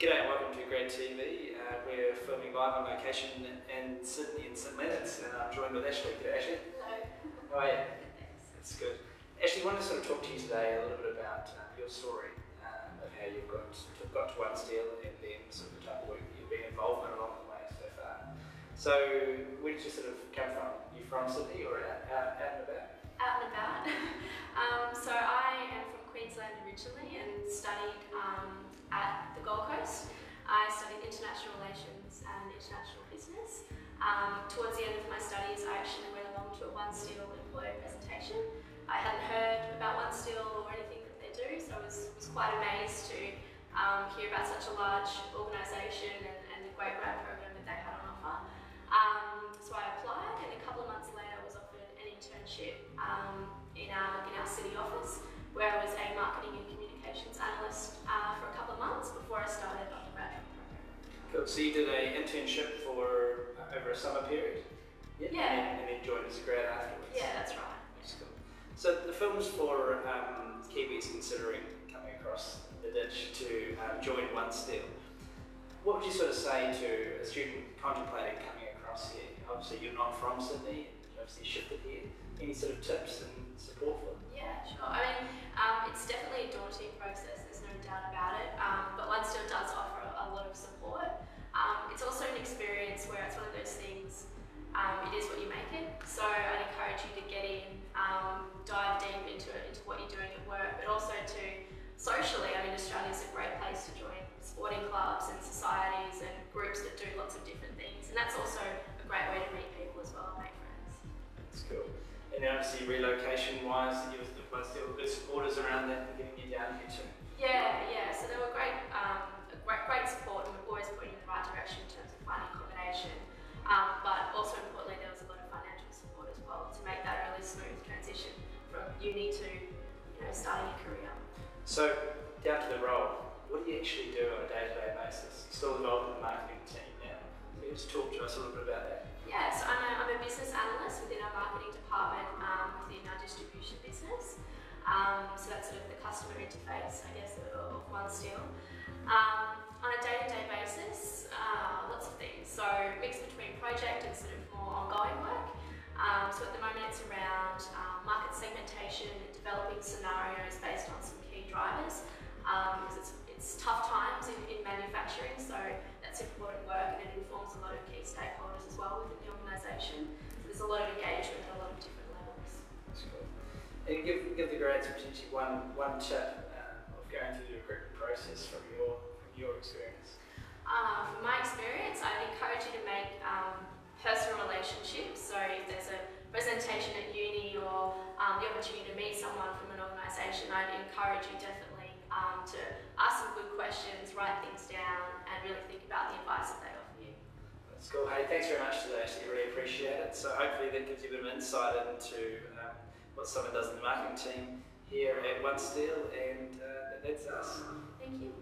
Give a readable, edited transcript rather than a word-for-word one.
G'day and welcome to Grad TV. We're filming live on location in Sydney and St Leonards, and I'm joined with Ashley. G'day Ashley. Hello. How are you? Good, thanks. That's good. Ashley, I wanted to sort of talk to you today a little bit about your story of how you've got to One Steel and then sort of the type of work that you've been involved in along the way so far. So where did you sort of come from? Are you from Sydney or out and about? Out and about. So I am from Queensland originally and studied at the Gold Coast. I studied international relations and international business. Towards the end of my studies, I actually went along to a One Steel employee presentation. I hadn't heard about One Steel or anything that they do, so I was quite amazed to hear about such a large organisation and the great grad program that they had on offer. So I applied, and a couple of months later I was offered an internship in our city office, where I was a marketing and communications analyst for a couple of months before I started on the graduate program. Cool. So you did an internship for over a summer period? Yeah. And then joined as a grad afterwards? Yeah, that's right. That's cool. So the film's for Kiwis considering coming across the ditch to join One Steel. What would you sort of say to a student contemplating coming across here? Obviously you're not from Sydney, you obviously shifted here. Any sort of tips and support for them? Yeah, sure. I mean, it's definitely a daunting process, there's no doubt about it, but One Steel does offer a lot of support. It's also an experience where it's one of those things, it is what you make it. So I'd encourage you to get in, dive deep into what you're doing at work, but also to socially. I mean, Australia's a great place to join sporting clubs and societies and groups that do lots of different things, and that's also a great way to meet people as well and make friends. That's cool. And obviously relocation-wise, you were still good supporters around that and getting you down here too? Yeah. So they were great support and would always put you in the right direction in terms of finding accommodation. But also importantly, there was a lot of financial support as well to make that really smooth transition from uni to starting a career. So down to the role, what do you actually do on a day-to-day basis? You're still involved in the marketing team now. Can you just talk to us a little bit about that? Yeah, so I'm a business analyst within our marketing department within our distribution business. So that's sort of the customer interface, I guess, of One Steel. On a day-to-day basis, lots of things. So mix between project and sort of more ongoing work. So at the moment it's around market segmentation and developing scenarios based on some key drivers. Because it's tough times in manufacturing, so that's important work, and it informs a lot of key stakeholders as well within the organisation. So there's a lot of engagement at a lot of different levels. That's cool. And give the grads potentially one tip of going through the recruitment process from your experience. From my experience, I'd encourage you to make personal relationships. So if there's a presentation at uni or the opportunity to meet someone from an organisation, I'd encourage you definitely to ask some good questions, write things down, and really think about the advice that they offer you. That's cool. Hey, thanks very much today, Ashley. I really appreciate it. So hopefully that gives you a bit of insight into what someone does in the marketing team here at One Steel, and that's us. Thank you.